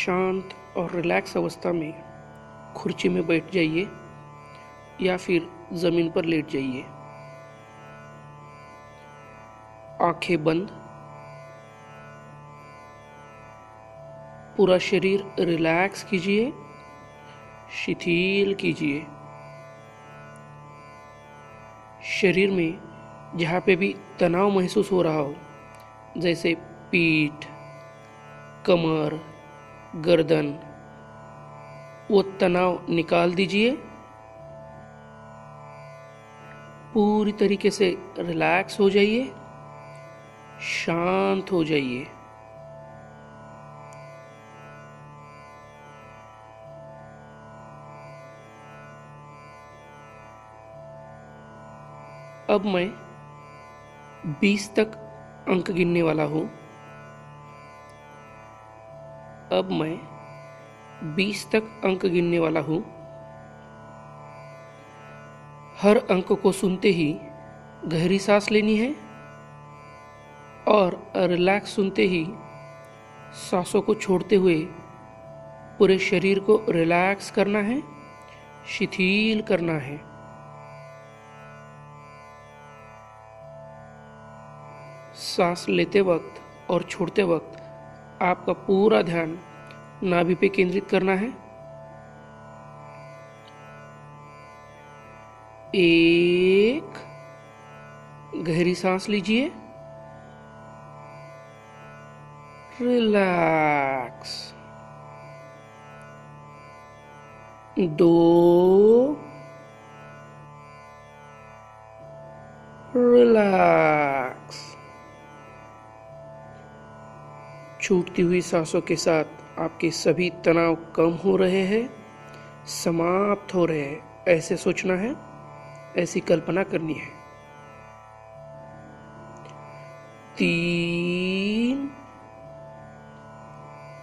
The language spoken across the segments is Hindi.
शांत और रिलैक्स अवस्था में कुर्सी में बैठ जाइए या फिर ज़मीन पर लेट जाइए। आंखें बंद, पूरा शरीर रिलैक्स कीजिए, शिथिल कीजिए। शरीर में जहाँ पे भी तनाव महसूस हो रहा हो, जैसे पीठ, कमर, गर्दन, वो तनाव निकाल दीजिए। पूरी तरीके से रिलैक्स हो जाइए, शांत हो जाइए। अब मैं 20 तक अंक गिनने वाला हूँ। अब मैं 20 तक अंक गिनने वाला हूँ। हर अंक को सुनते ही गहरी सांस लेनी है और रिलैक्स सुनते ही सांसों को छोड़ते हुए पूरे शरीर को रिलैक्स करना है, शिथिल करना है। सांस लेते वक्त और छोड़ते वक्त आपका पूरा ध्यान नाभि पे केंद्रित करना है। 1, गहरी सांस लीजिए, रिलैक्स। 2, रिलैक्स। छूटती हुई सांसों के साथ आपके सभी तनाव कम हो रहे हैं, समाप्त हो रहे हैं, ऐसे सोचना है, ऐसी कल्पना करनी है। 3,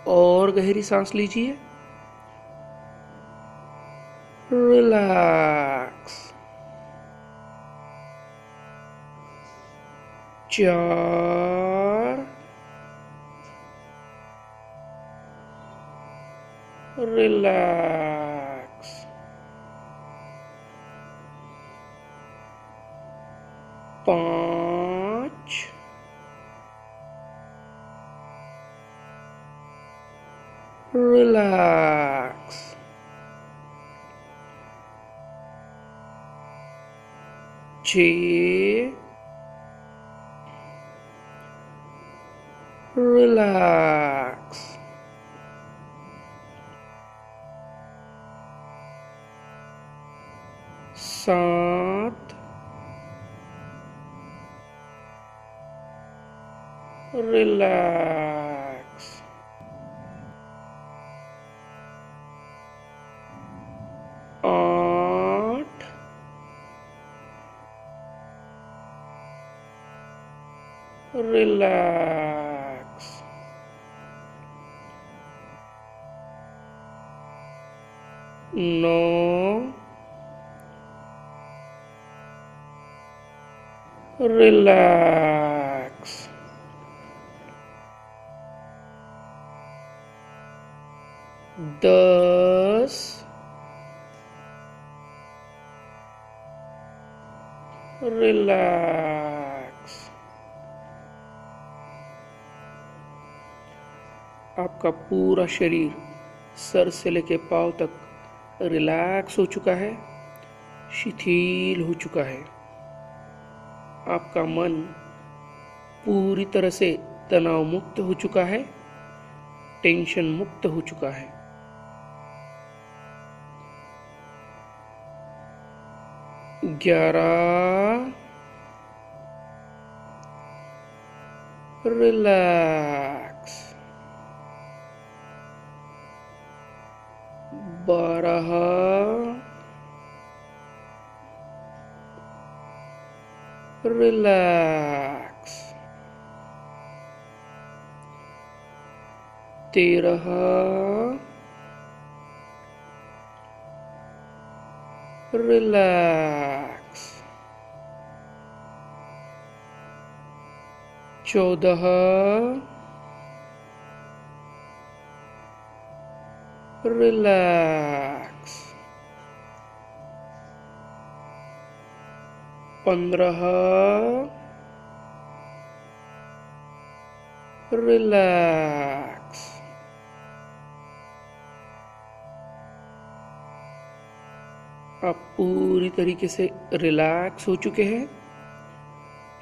और गहरी सांस लीजिए, relax. 4, relax. 5, relax. 6, relax. 7, relax. 8, relax. 9, relax. 10, relax. आपका पूरा शरीर सर से लेकर पांव तक रिलैक्स हो चुका है, शिथिल हो चुका है। आपका मन पूरी तरह से तनाव मुक्त हो चुका है, टेंशन मुक्त हो चुका है। 11, relax. 12, relax. 13, relax. 14, relax. 15, relax. आप पूरी तरीके से रिलैक्स हो चुके हैं,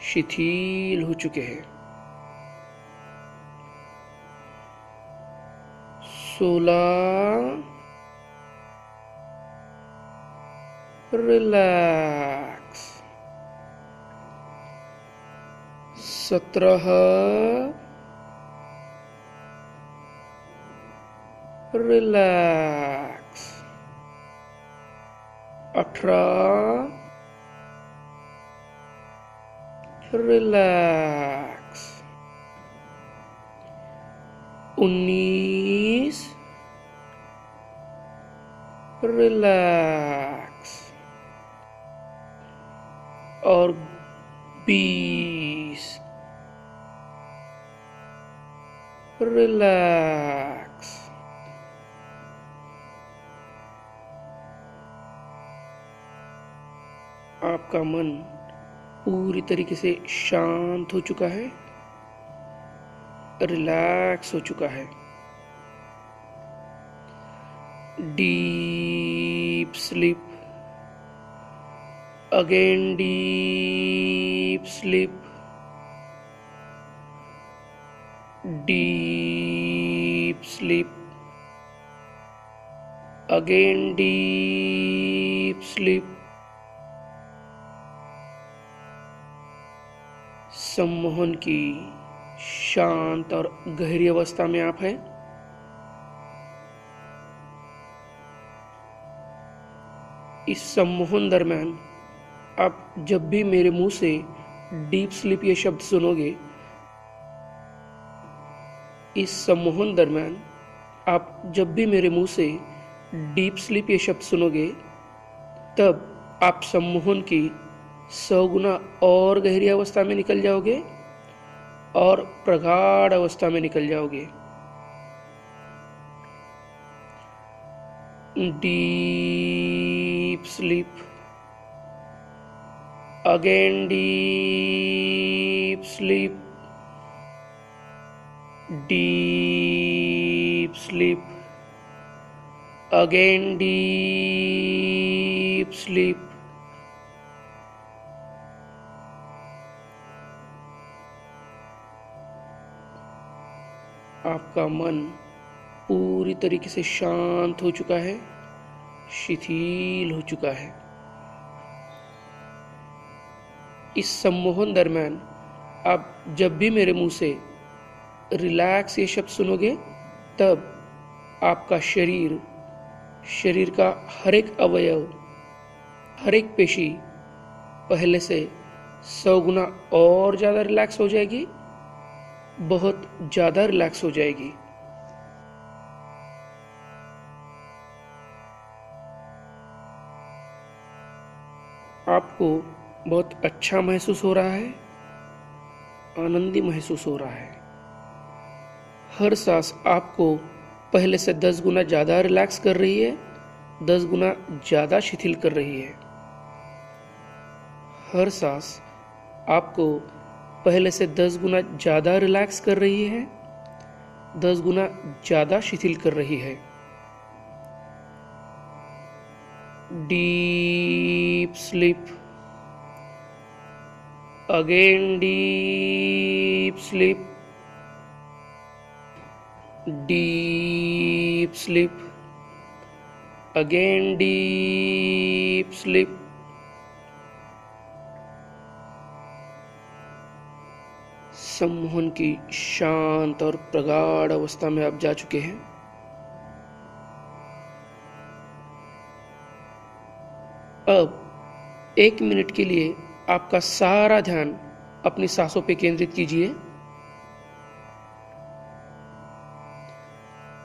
शिथिल हो चुके हैं। 16, रिलैक्स। 17, रिलैक्स। 18, रिलैक्स। 19, रिलैक्स। और 20, रिलैक्स। आपका मन पूरी तरीके से शांत हो चुका है, रिलैक्स हो चुका है। Deep sleep, again deep sleep, deep sleep, again deep sleep. सम्मोहन की शांत और गहरी अवस्था में आप हैं। इस सम्मोहन दरम्यान आप जब भी मेरे मुंह से डीप स्लीप ये शब्द सुनोगे, इस सम्मोहन दरम्यान आप जब भी मेरे मुंह से डीप स्लीप ये शब्द सुनोगे, तब आप सम्मोहन की 100 गुना और गहरी अवस्था में निकल जाओगे और प्रगाढ़ अवस्था में निकल जाओगे। Deep sleep, again deep sleep, deep sleep, again deep sleep. आपका मन पूरी तरीके से शांत हो चुका है, शिथिल हो चुका है। इस सम्मोहन दरम्यान आप जब भी मेरे मुंह से रिलैक्स ये शब्द सुनोगे, तब आपका शरीर का हर एक अवयव, हर एक पेशी पहले से 100 गुना और ज़्यादा रिलैक्स हो जाएगी, बहुत ज़्यादा रिलैक्स हो जाएगी। आपको बहुत अच्छा महसूस हो रहा है, आनंदी महसूस हो रहा है। हर सांस आपको पहले से 10 गुना ज़्यादा रिलैक्स कर रही है, 10 गुना ज़्यादा शिथिल कर रही है। हर सांस आपको पहले से 10 गुना ज़्यादा रिलैक्स कर रही है, 10 गुना ज़्यादा शिथिल कर रही है। Deep sleep, again deep sleep, deep sleep, again deep sleep. सम्मोहन की शांत और प्रगाढ़ अवस्था में आप जा चुके हैं। अब 1 मिनट के लिए आपका सारा ध्यान अपनी सांसों पे केंद्रित कीजिए।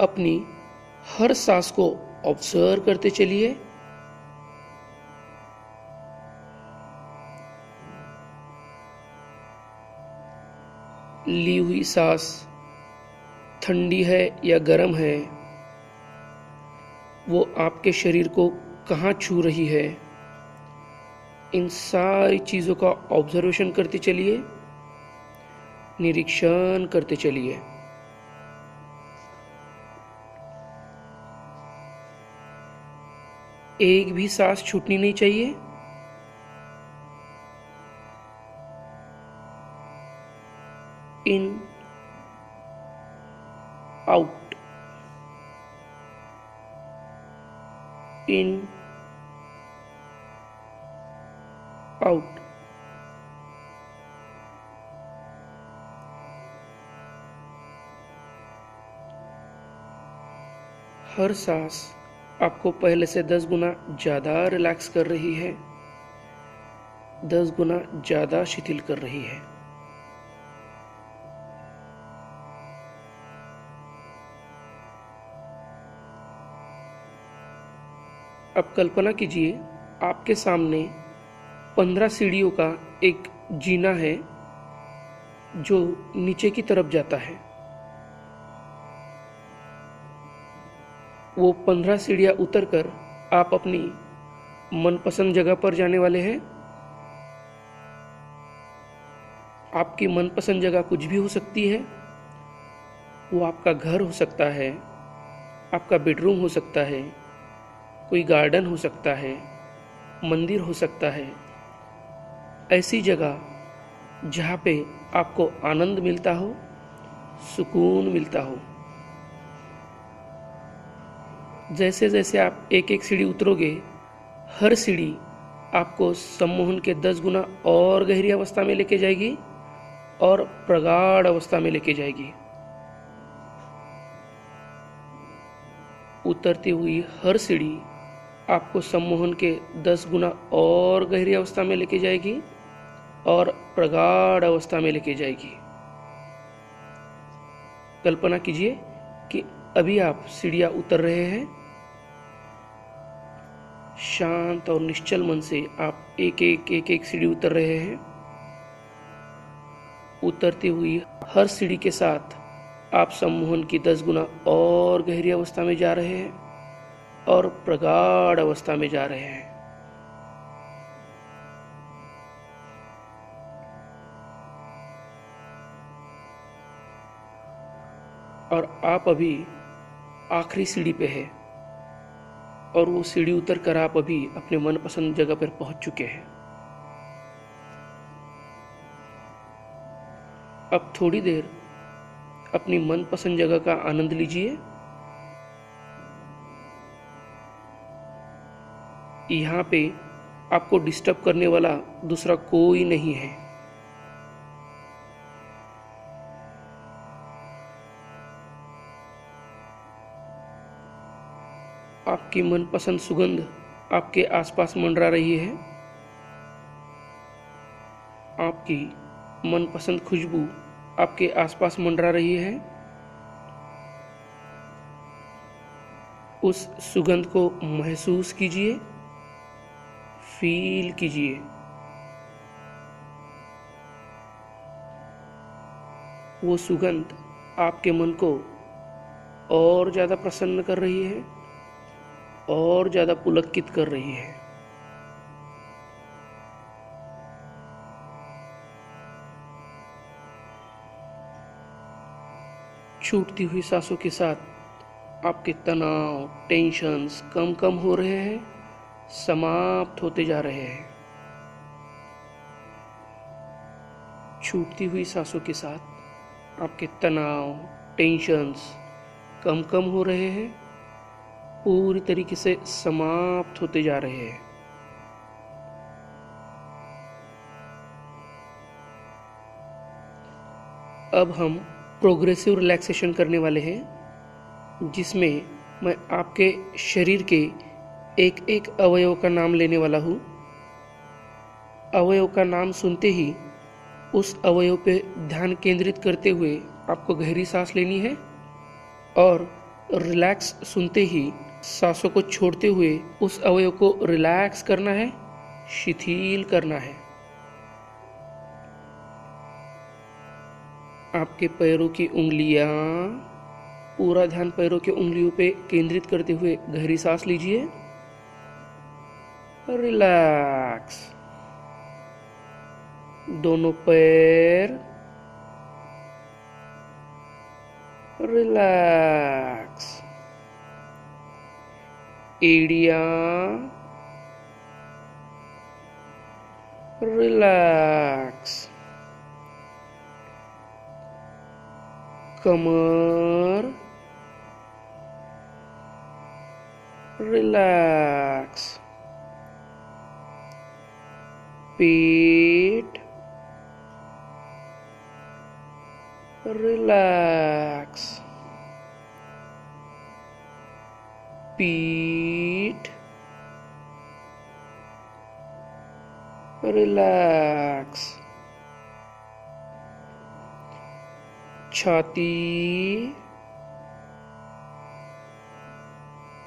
अपनी हर सांस को ऑब्जर्व करते चलिए। ली हुई सांस ठंडी है या गर्म है, वो आपके शरीर को कहाँ छू रही है, इन सारी चीज़ों का ऑब्जर्वेशन करते चलिए, निरीक्षण करते चलिए। एक भी सांस छूटनी नहीं चाहिए। इन, आउट, इन, आउट। हर सांस आपको पहले से 10 गुना ज़्यादा रिलैक्स कर रही है, 10 गुना ज़्यादा शिथिल कर रही है। अब कल्पना कीजिए आपके सामने 15 सीढ़ियों का एक जीना है जो नीचे की तरफ जाता है। वो 15 सीढ़ियाँ उतरकर आप अपनी मनपसंद जगह पर जाने वाले हैं। आपकी मनपसंद जगह कुछ भी हो सकती है। वो आपका घर हो सकता है, आपका बेडरूम हो सकता है, कोई गार्डन हो सकता है, मंदिर हो सकता है। ऐसी जगह जहाँ पे आपको आनंद मिलता हो, सुकून मिलता हो। जैसे जैसे आप एक एक सीढ़ी उतरोगे, हर सीढ़ी आपको सम्मोहन के 10 गुना और गहरी अवस्था में लेके जाएगी और प्रगाढ़ अवस्था में लेके जाएगी। उतरती हुई हर सीढ़ी आपको सम्मोहन के 10 गुना और गहरी अवस्था में लेके जाएगी और प्रगाढ़ अवस्था में लेके जाएगी। कल्पना कीजिए कि अभी आप सीढ़ियाँ उतर रहे हैं। शांत और निश्चल मन से आप एक एक सीढ़ी उतर रहे हैं। उतरती हुई हर सीढ़ी के साथ आप सम्मोहन की 10 गुना और गहरी अवस्था में जा रहे हैं और प्रगाढ़ अवस्था में जा रहे हैं। और आप अभी आखिरी सीढ़ी पे है और वो सीढ़ी उतर कर आप अभी अपने मनपसंद जगह पर पहुंच चुके हैं। अब थोड़ी देर अपनी मनपसंद जगह का आनंद लीजिए। यहाँ पे आपको डिस्टर्ब करने वाला दूसरा कोई नहीं है। आपकी मनपसंद सुगंध आपके आसपास मंडरा रही है। आपकी मनपसंद खुशबू आपके आसपास मंडरा रही है। उस सुगंध को महसूस कीजिए, फील कीजिए। वो सुगंध आपके मन को और ज़्यादा प्रसन्न कर रही है, और ज़्यादा पुलकित कर रही है। छूटती हुई सांसों के साथ आपके तनाव, टेंशन्स कम कम हो रहे हैं, समाप्त होते जा रहे हैं। छूटती हुई सांसों के साथ आपके तनाव, टेंशन्स कम कम हो रहे हैं, पूरी तरीके से समाप्त होते जा रहे हैं। अब हम प्रोग्रेसिव रिलैक्सेशन करने वाले हैं, जिसमें मैं आपके शरीर के एक एक अवयव का नाम लेने वाला हूँ। अवयव का नाम सुनते ही उस अवयव पे ध्यान केंद्रित करते हुए आपको गहरी सांस लेनी है और रिलैक्स सुनते ही सांसों को छोड़ते हुए उस अवयव को रिलैक्स करना है, शिथिल करना है। आपके पैरों की उंगलियां, पूरा ध्यान पैरों के उंगलियों पे केंद्रित करते हुए गहरी सांस लीजिए। रिलैक्स। दोनों पैर रिलैक्स। एड़ियां रिलैक्स। कमर रिलैक्स। पेट रिलैक्स। पीठ रिलैक्स। छाती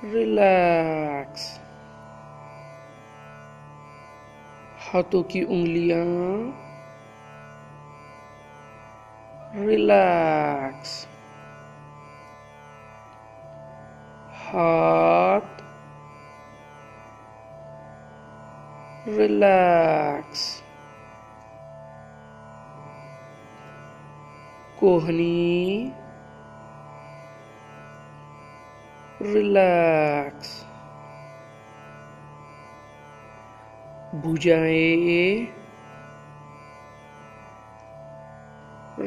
रिलैक्स। हाथों की उंगलियां रिलैक्स। हाथ रिलैक्स। कोहनी रिलैक्स। भुजाएं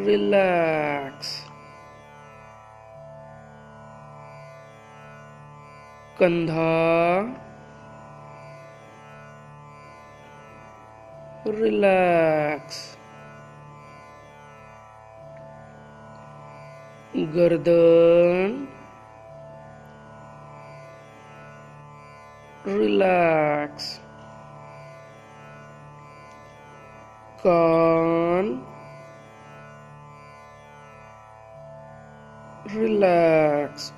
रिलैक्स। कंधा रिलैक्स। गर्दन रिलैक्स। कान रिलैक्स।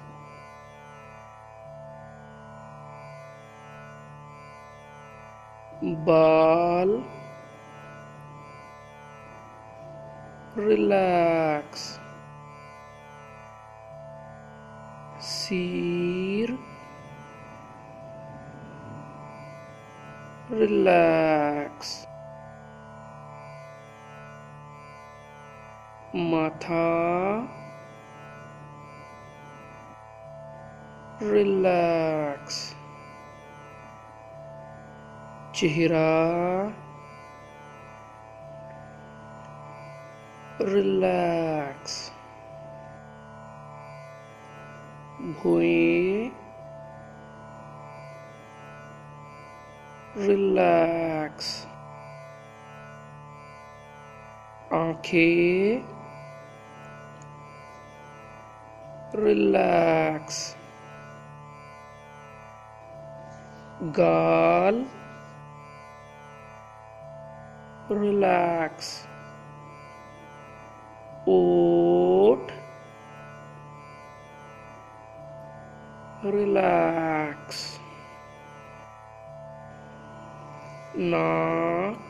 बाल रिलैक्स। सिर रिलैक्स। माथा रिलैक्स। चेहरा रिलैक्स। भुएं रिलैक्स। आंखें रिलैक्स। गाल रिलैक्स। ओठ रिलैक्स। नाक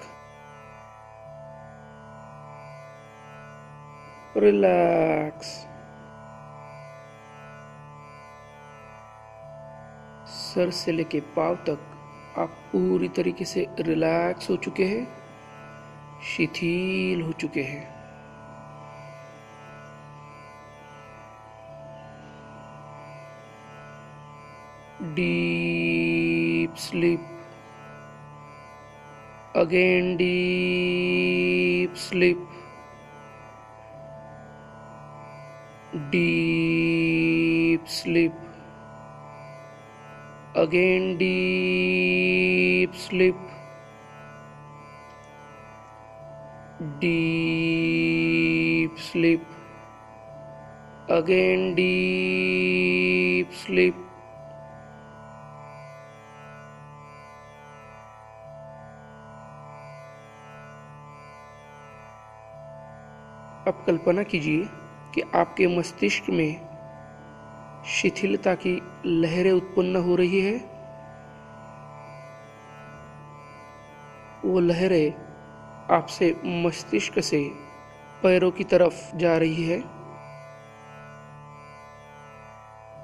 रिलैक्स। सर से लेके पांव तक आप पूरी तरीके से रिलैक्स हो चुके हैं, शिथिल हो चुके हैं। Deep sleep, again deep sleep, deep sleep, again deep sleep, deep sleep, again deep sleep. अब कल्पना कीजिए कि आपके मस्तिष्क में शिथिलता की लहरें उत्पन्न हो रही है। वो लहरें आपसे मस्तिष्क से पैरों की तरफ जा रही है।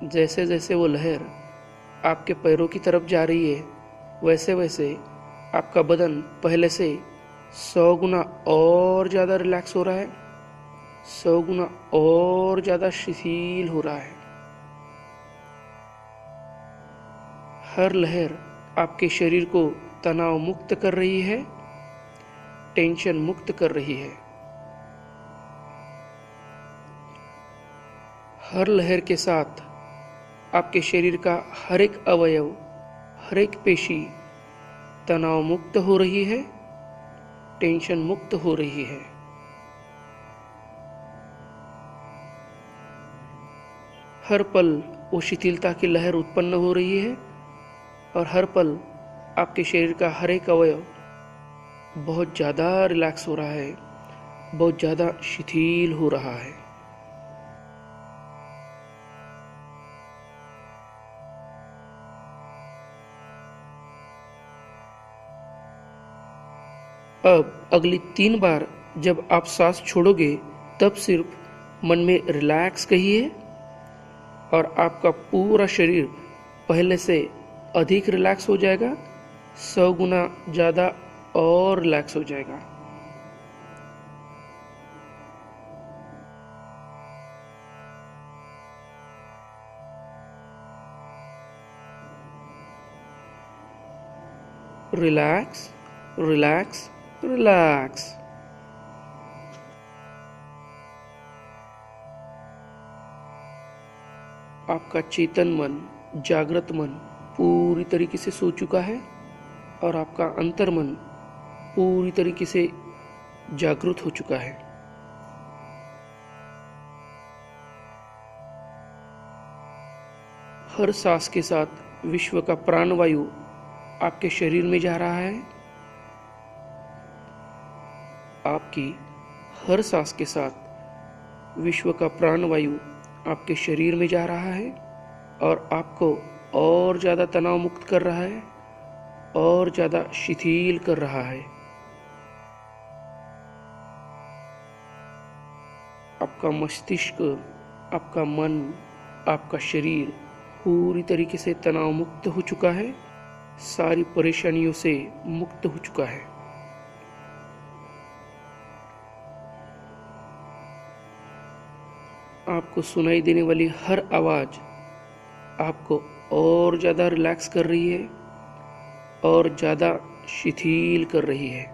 जैसे जैसे वो लहर आपके पैरों की तरफ जा रही है, वैसे वैसे आपका बदन पहले से 100 गुना और ज़्यादा रिलैक्स हो रहा है, 100 गुना और ज़्यादा शिथिल हो रहा है। हर लहर आपके शरीर को तनाव मुक्त कर रही है, टेंशन मुक्त कर रही है। हर लहर के साथ आपके शरीर का हर एक अवयव, हर एक पेशी तनाव मुक्त हो रही है, टेंशन मुक्त हो रही है। हर पल वो शिथिलता की लहर उत्पन्न हो रही है और हर पल आपके शरीर का हर एक अवयव बहुत ज़्यादा रिलैक्स हो रहा है, बहुत ज़्यादा शिथिल हो रहा है। अब अगली 3 बार जब आप सांस छोड़ोगे तब सिर्फ मन में रिलैक्स कहिए और आपका पूरा शरीर पहले से अधिक रिलैक्स हो जाएगा, 100 गुना ज़्यादा और रिलैक्स हो जाएगा। Relax, relax, relax. आपका चेतन मन, जागृत मन पूरी तरीके से सो चुका है और आपका अंतर्मन पूरी तरीके से जागृत हो चुका है। हर सांस के साथ विश्व का प्राणवायु आपके शरीर में जा रहा है। आपकी हर सांस के साथ विश्व का प्राणवायु आपके शरीर में जा रहा है और आपको और ज़्यादा तनाव मुक्त कर रहा है, और ज़्यादा शिथिल कर रहा है। आपका मस्तिष्क, आपका मन, आपका शरीर पूरी तरीके से तनाव मुक्त हो चुका है, सारी परेशानियों से मुक्त हो चुका है। आपको सुनाई देने वाली हर आवाज़ आपको और ज़्यादा रिलैक्स कर रही है और ज़्यादा शिथिल कर रही है।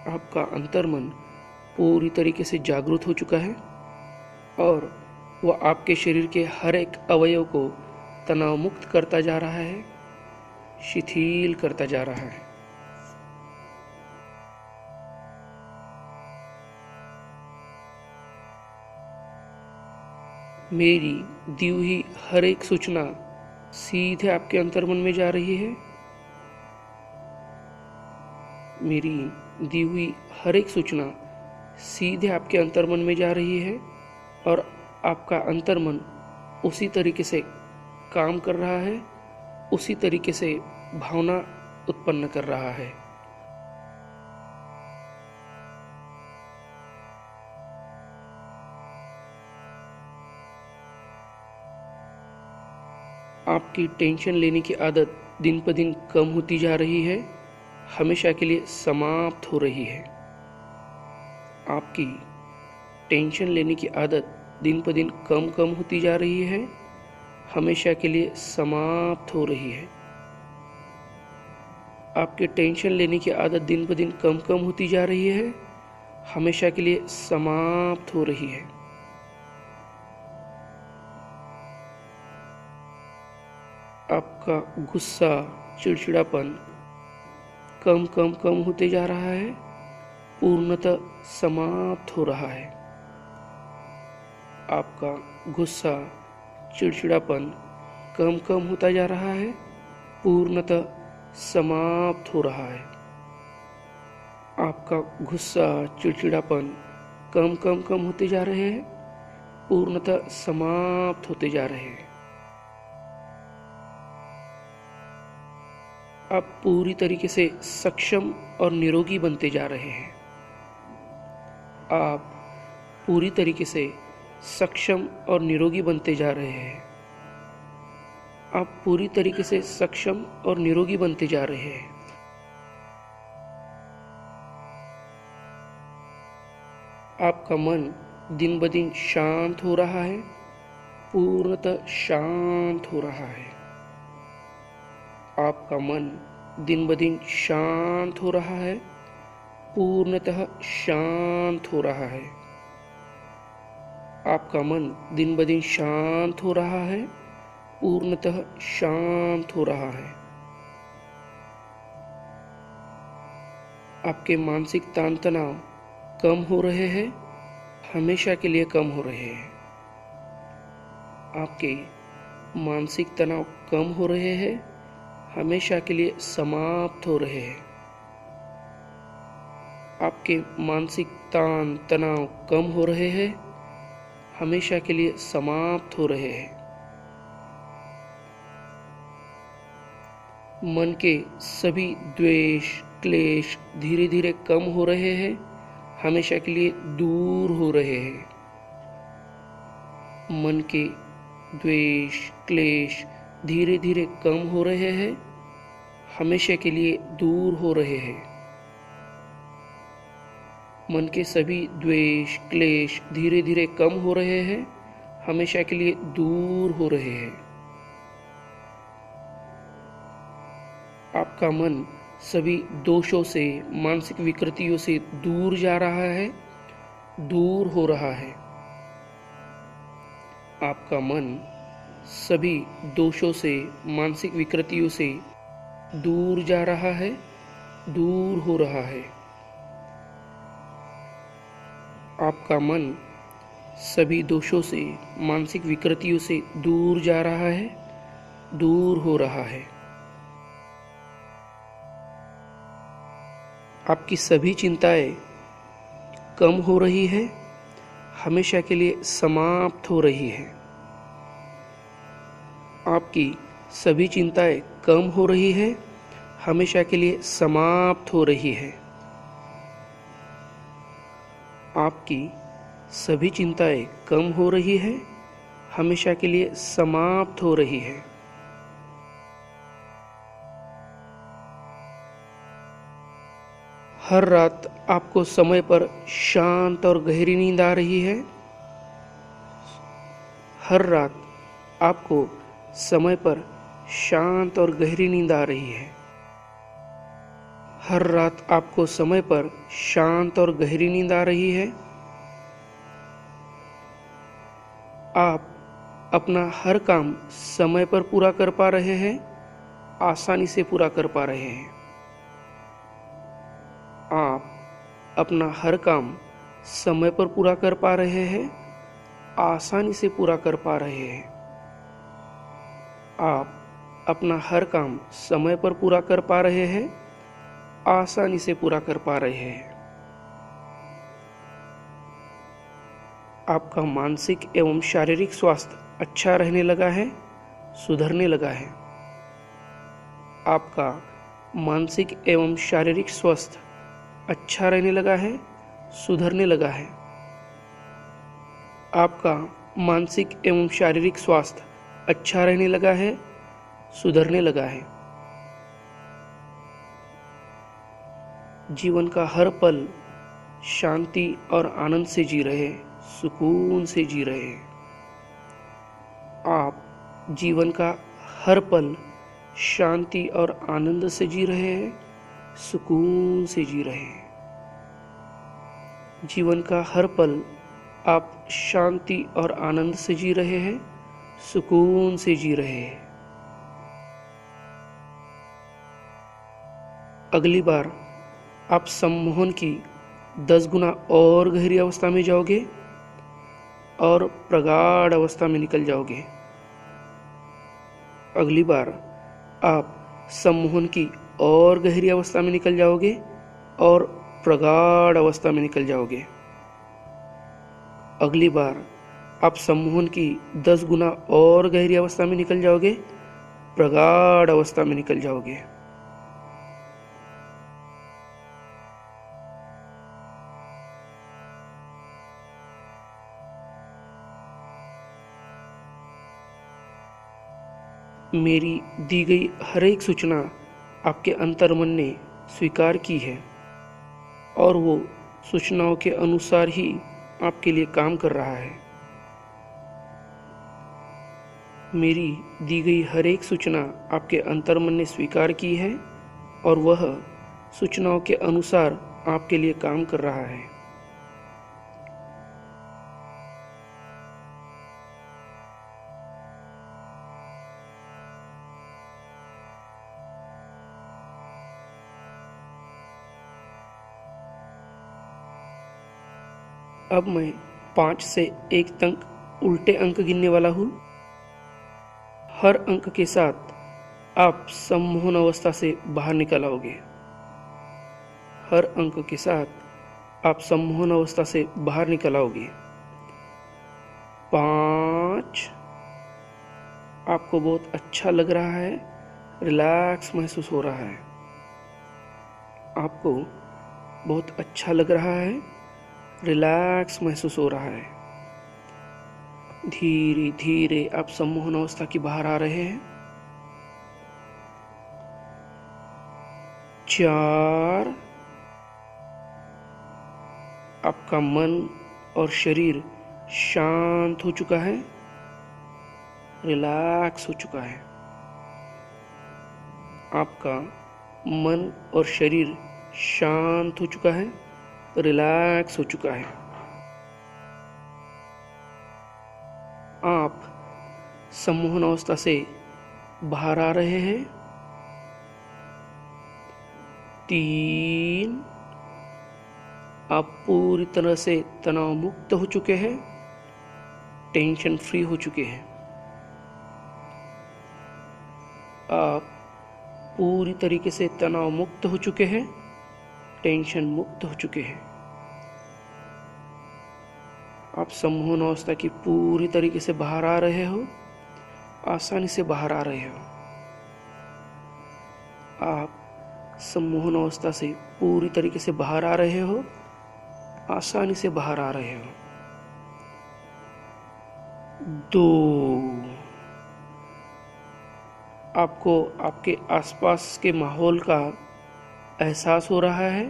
आपका अंतर्मन पूरी तरीके से जागृत हो चुका है और वह आपके शरीर के हर एक अवयव को तनाव मुक्त करता जा रहा है, शिथिल करता जा रहा है। मेरी दी हुई हर एक सूचना सीधे आपके अंतर्मन में जा रही है। मेरी दी हुई हर एक सूचना सीधे आपके अंतर्मन में जा रही है और आपका अंतर्मन उसी तरीके से काम कर रहा है, उसी तरीके से भावना उत्पन्न कर रहा है। आपकी टेंशन लेने की आदत दिन पर दिन कम होती जा रही है, हमेशा के लिए समाप्त हो रही है। आपकी टेंशन लेने की आदत दिन पर दिन कम कम होती जा रही है, हमेशा के लिए समाप्त हो रही है। आपके टेंशन लेने की आदत दिन पर दिन कम कम होती जा रही है, हमेशा के लिए समाप्त हो रही है। आपका गुस्सा, चिड़चिड़ापन कम कम कम होते जा रहा है, पूर्णतः समाप्त हो रहा है। आपका गुस्सा, चिड़चिड़ापन कम कम होता जा रहा है, पूर्णतः समाप्त हो रहा है। आपका गुस्सा, चिड़चिड़ापन कम कम कम होते जा रहे हैं, पूर्णतः समाप्त होते जा रहे हैं। आप पूरी तरीके से सक्षम और निरोगी बनते जा रहे हैं। आप पूरी तरीके से सक्षम और निरोगी बनते जा रहे हैं। आप पूरी तरीके से सक्षम और निरोगी बनते जा रहे हैं। आपका मन दिन ब दिन शांत हो रहा है, पूर्णतः शांत हो रहा है। आपका मन दिन ब दिन शांत हो रहा है, पूर्णतः शांत हो रहा है। आपका मन दिन ब दिन शांत हो रहा है, पूर्णतः शांत हो रहा है। आपके मानसिक तान तनाव कम हो रहे हैं, हमेशा के लिए कम हो रहे हैं। आपके मानसिक तनाव कम हो रहे हैं, हमेशा के लिए समाप्त हो रहे हैं। आपके मानसिक तान तनाव कम हो रहे हैं, हमेशा के लिए समाप्त हो रहे हैं। मन के सभी द्वेष क्लेश धीरे धीरे कम हो रहे हैं, हमेशा के लिए दूर हो रहे हैं। मन के द्वेष क्लेश धीरे धीरे कम हो रहे हैं, हमेशा के लिए दूर हो रहे हैं। मन के सभी द्वेष क्लेश धीरे धीरे कम हो रहे हैं, हमेशा के लिए दूर हो रहे हैं। आपका मन सभी दोषों से, मानसिक विकृतियों से दूर जा रहा है, दूर हो रहा है। आपका मन सभी दोषों से, मानसिक विकृतियों से दूर जा रहा है, दूर हो रहा है। आपका मन सभी दोषों से, मानसिक विकृतियों से दूर जा रहा है, दूर हो रहा है। आपकी सभी चिंताएं कम हो रही है, हमेशा के लिए समाप्त हो रही है। आपकी सभी चिंताएं कम हो रही है, हमेशा के लिए समाप्त हो रही है। आपकी सभी चिंताएं कम हो रही है, हमेशा के लिए समाप्त हो रही है। हर रात आपको समय पर शांत और गहरी नींद आ रही है। हर रात आपको समय पर शांत और गहरी नींद आ रही है। हर रात आपको समय पर शांत और गहरी नींद आ रही है। आप अपना हर काम समय पर पूरा कर पा रहे हैं, आसानी से पूरा कर पा रहे हैं। आप अपना हर काम समय पर पूरा कर पा रहे हैं, आसानी से पूरा कर पा रहे हैं। आप अपना हर काम समय पर पूरा कर पा रहे हैं, आसानी से पूरा कर पा रहे हैं। आपका मानसिक एवं शारीरिक स्वास्थ्य अच्छा रहने लगा है, सुधरने लगा है। आपका मानसिक एवं शारीरिक स्वास्थ्य अच्छा रहने लगा है, सुधरने लगा है। आपका मानसिक एवं शारीरिक स्वास्थ्य अच्छा रहने लगा है, सुधरने लगा है। जीवन का हर पल शांति और आनंद से जी रहे, सुकून से जी रहे। आप जीवन का हर पल शांति और आनंद से जी रहे हैं, सुकून से जी रहे हैं। जीवन का हर पल आप शांति और आनंद से जी रहे हैं, सुकून से जी रहे हैं। अगली बार आप सम्मोहन की 10 गुना और गहरी अवस्था में जाओगे और प्रगाढ़ अवस्था में निकल जाओगे। अगली बार आप सम्मोहन की और गहरी अवस्था में निकल जाओगे और प्रगाढ़ अवस्था में निकल जाओगे। अगली बार आप सम्मोहन की 10 गुना और गहरी अवस्था में निकल जाओगे, प्रगाढ़ अवस्था में निकल जाओगे। मेरी दी गई हर एक सूचना आपके अंतर्मन ने स्वीकार की है और वो सूचनाओं के अनुसार ही आपके लिए काम कर रहा है। मेरी दी गई हर एक सूचना आपके अंतर्मन ने स्वीकार की है और वह सूचनाओं के अनुसार आपके लिए काम कर रहा है। अब मैं 5 से 1 तक उल्टे अंक गिनने वाला हूँ। हर अंक के साथ आप सम्मोहन अवस्था से बाहर निकल आओगे। हर अंक के साथ आप सम्मोहन अवस्था से बाहर निकल आओगे। 5, आपको बहुत अच्छा लग रहा है, रिलैक्स महसूस हो रहा है। आपको बहुत अच्छा लग रहा है, रिलैक्स महसूस हो रहा है। धीरे धीरे आप सम्मोहन अवस्था की बाहर आ रहे हैं। 4, आपका मन और शरीर शांत हो चुका है, रिलैक्स हो चुका है। आपका मन और शरीर शांत हो चुका है, रिलैक्स हो चुका है। आप सम्मोहन अवस्था से बाहर आ रहे हैं। 3, आप पूरी तरह से तनाव मुक्त हो चुके हैं, टेंशन फ्री हो चुके हैं। आप पूरी तरीके से तनाव मुक्त हो चुके हैं, टेंशन मुक्त हो चुके हैं। आप सम्मोहन अवस्था की पूरी तरीके से बाहर आ रहे हो, आसानी से बाहर आ रहे हो। आप सम्मोहन अवस्था से पूरी तरीके से बाहर आ रहे हो, आसानी से बाहर आ रहे हो। 2, आपको आपके आसपास के माहौल का एहसास हो रहा है।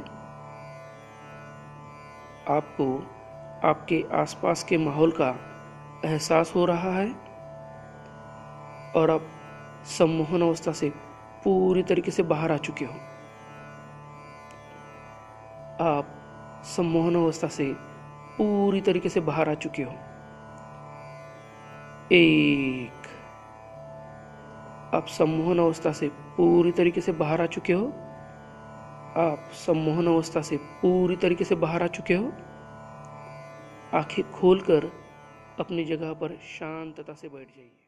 आपको आपके आसपास के माहौल का एहसास हो रहा है और आप सम्मोहन अवस्था से पूरी तरीके से बाहर आ चुके हो। आप सम्मोहन अवस्था से पूरी तरीके से बाहर आ चुके हो। 1, आप सम्मोहन अवस्था से पूरी तरीके से बाहर आ चुके हो। आप सम्मोहन अवस्था से पूरी तरीके से बाहर आ चुके हो। आंखें खोलकर अपनी जगह पर शांतता से बैठ जाइए।